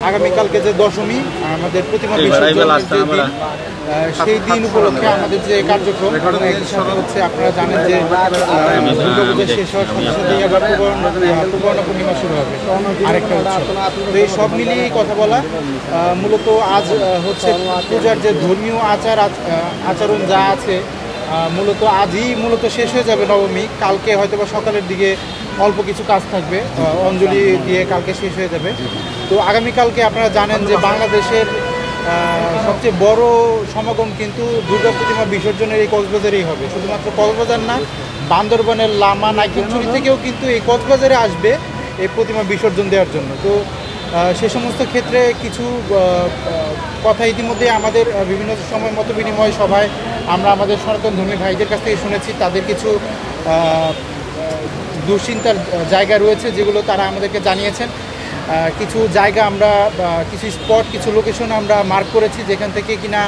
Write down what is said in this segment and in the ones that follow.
আগামীকালকে যে দশমী আমাদের প্রতিমা বিসর্জনের যে দিন, সেই দিন উপলক্ষে আমাদের যে কার্যক্রম একই সাথে হচ্ছে আপনারা জানেন যে দুর্গাপূজা শেষ হওয়ার সাথে সাথেই আবার পুবর্ণ পূর্ণিমা শুরু হবে, আরেকটা উৎসব। তো এই সব মিলিয়েই কথা বলা। মূলত আজ হচ্ছে পূজার যে ধর্মীয় আচরণ যা আছে মূলত আজই শেষ হয়ে যাবে নবমী। কালকে হয়তো বা সকালের দিকে অল্প কিছু কাজ থাকবে, অঞ্জলি দিয়ে কালকে শেষ হয়ে যাবে। তো আগামীকালকে আপনারা জানেন যে বাংলাদেশের সবচেয়ে বড় সমাগম কিন্তু দুর্গা প্রতিমা বিসর্জনের এই কক্সবাজারেই হবে। শুধুমাত্র কক্সবাজার না, বান্দরবানের লামা নাইকুচুরি থেকেও কিন্তু এই কক্সবাজারে আসবে এই প্রতিমা বিসর্জন দেওয়ার জন্য। তো সে সমস্ত ক্ষেত্রে কিছু কথা ইতিমধ্যে আমাদের বিভিন্ন সময় মত বিনিময় সভায় আমরা আমাদের সনাতন ধর্মী ভাইদের কাছ থেকে শুনেছি। তাদের কিছু দুশ্চিন্তার জায়গা রয়েছে যেগুলো তারা আমাদেরকে জানিয়েছেন। কিছু জায়গা আমরা কিছু স্পট, কিছু লোকেশন আমরা মার্ক করেছি যেখান থেকে কিনা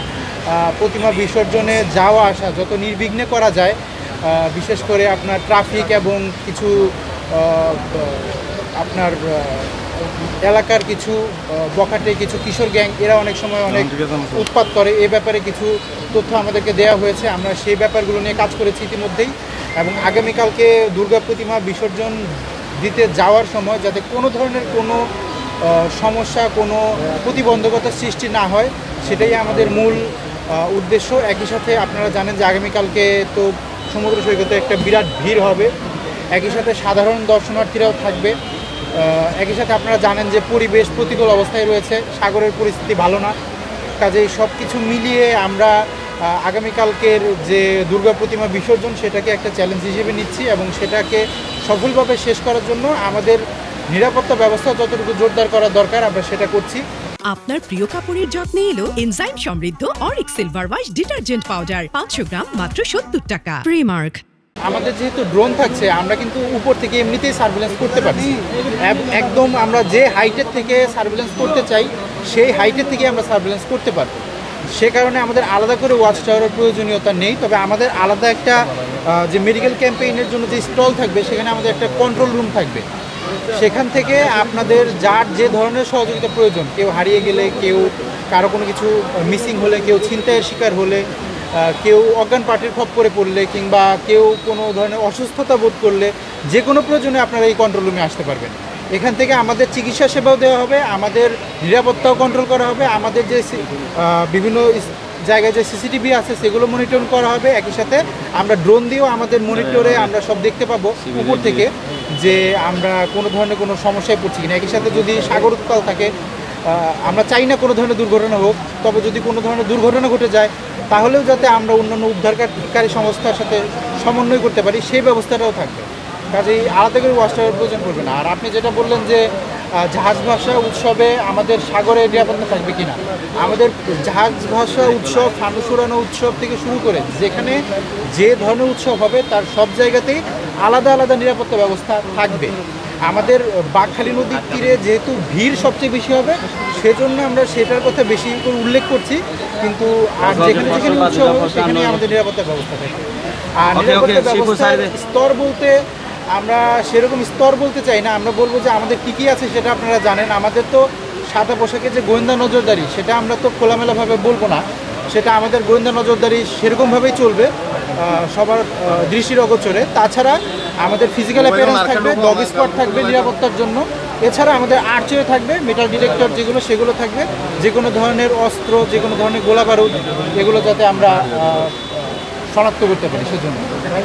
প্রতিমা বিসর্জনে যাওয়া আসা যত নির্বিঘ্নে করা যায়। বিশেষ করে আপনার ট্রাফিক এবং কিছু আপনার এলাকার কিছু বখাটে কিছু কিশোর গ্যাং, এরা অনেক সময় অনেক উৎপাত করে। এ ব্যাপারে কিছু তথ্য আমাদেরকে দেওয়া হয়েছে, আমরা সেই ব্যাপারগুলো নিয়ে কাজ করেছি ইতিমধ্যেই। এবং আগামীকালকে দুর্গা প্রতিমা বিসর্জন দিতে যাওয়ার সময় যাতে কোনো ধরনের কোনো সমস্যা, কোনো প্রতিবন্ধকতার সৃষ্টি না হয়, সেটাই আমাদের মূল উদ্দেশ্য। একই সাথে আপনারা জানেন যে আগামীকালকে তো সমুদ্র সৈকতে একটা বিরাট ভিড় হবে, একই সাথে সাধারণ দর্শনার্থীরাও থাকবে। একই সাথে আপনারা জানেন যে পরিবেশ প্রতিকূল অবস্থায় রয়েছে, সাগরের পরিস্থিতি ভালো না। কাজেই সব কিছু মিলিয়ে আমরা আগামীকালকের যে দুর্গা প্রতিমা বিসর্জন সেটাকে একটা চ্যালেঞ্জ হিসেবে নিচ্ছি এবং সেটাকে সফলভাবে শেষ করার জন্য আমাদের নিরাপত্তা ব্যবস্থা যতটুকু জোরদার করা দরকার আমরা সেটা করছি। আপনার প্রিয় কাপড়ের যত্নে এলো এনজাইম সমৃদ্ধ Arik silver wash detergent powder 500 গ্রাম মাত্র 70 টাকা। প্রিমার্ক। আমাদের যেহেতু ড্রোন থাকছে, আমরা কিন্তু উপর থেকে এমনিতেই সার্ভেলেন্স করতে পারছি। একদম আমরা যে হাইটের থেকে সার্ভেলেন্স করতে চাই সেই হাইটের থেকে আমরা সার্ভেলেন্স করতে পারবো। সে কারণে আমাদের আলাদা করে ওয়াচ টাওয়ারের প্রয়োজনীয়তা নেই। তবে আমাদের আলাদা একটা যে মেডিকেল ক্যাম্পেইনের জন্য যে স্টল থাকবে, সেখানে আমাদের একটা কন্ট্রোল রুম থাকবে। সেখান থেকে আপনাদের যার যে ধরনের সহযোগিতা প্রয়োজন, কেউ হারিয়ে গেলে, কেউ কারো কোনো কিছু মিসিং হলে, কেউ ছিনতাইয়ের শিকার হলে, কেউ অজ্ঞান পার্টির খপ্পরে পড়লে, কিংবা কেউ কোনো ধরনের অসুস্থতা বোধ করলে, যে কোনো প্রয়োজনে আপনারা এই কন্ট্রোল রুমে আসতে পারবেন। এখান থেকে আমাদের চিকিৎসা সেবাও দেওয়া হবে, আমাদের নিরাপত্তাও কন্ট্রোল করা হবে, আমাদের যে বিভিন্ন জায়গায় যে সিসিটিভি আছে সেগুলো মনিটর করা হবে। একই সাথে আমরা ড্রোন দিয়েও আমাদের মনিটরে আমরা সব দেখতে পাবো উপর থেকে যে আমরা কোনো ধরনের কোনো সমস্যায় পড়ছি কিনা। একই সাথে যদি সাগর উত্তাল থাকে, আমরা চাই না কোনো ধরনের দুর্ঘটনা হোক, তবে যদি কোনো ধরনের দুর্ঘটনা ঘটে যায় তাহলেও যাতে আমরা অন্যান্য উদ্ধারকারী সংস্থার সাথে সমন্বয় করতে পারি, সেই ব্যবস্থাটাও থাকবে। কাজেই আলাদা করে ওয়াচ টাওয়ারের প্রয়োজন পড়বে না। আর আপনি যেটা বললেন যে জাহাজ ভাষা উৎসবে আমাদের সাগরে নিরাপত্তা থাকবে কিনা, আমাদের জাহাজ ভাষা উৎসব, ফানুস উড়ানো উৎসব থেকে শুরু করে যেখানে যে ধরনের উৎসব হবে তার সব জায়গাতেই আলাদা আলাদা নিরাপত্তা ব্যবস্থা থাকবে। আমাদের বাঁকখালী নদীর তীরে যেহেতু ভিড় সবচেয়ে বেশি হবে, সেজন্য আমরা সেটার কথা বেশি করে উল্লেখ করছি। কিন্তু আর যেখানে যেখানে উৎসব হবে সেখানেই আমাদের নিরাপত্তা ব্যবস্থা থাকবে। আর নিরাপত্তা ব্যবস্থার স্তর বলতে আমরা সেরকম স্তর বলতে চাই না, আমরা বলবো যে আমাদের কী কী আছে সেটা আপনারা জানেন। আমাদের তো সাদা পোশাকে যে গোয়েন্দা নজরদারি, সেটা আমরা তো খোলামেলাভাবে বলবো না, সেটা আমাদের গোয়েন্দা নজরদারি সেরকমভাবেই চলবে সবার দৃষ্টির অগোচরে। তাছাড়া আমাদের ফিজিক্যাল অ্যাপিয়ারেন্স থাকবে, ডগ স্কোয়াড থাকবে নিরাপত্তার জন্য। এছাড়া আমাদের আর্চারি থাকবে, মেটাল ডিটেক্টর যেগুলো সেগুলো থাকবে, যে কোনো ধরনের অস্ত্র, যে কোনো ধরনের গোলা বারুদ এগুলো যাতে আমরা শনাক্ত করতে পারি সেজন্য।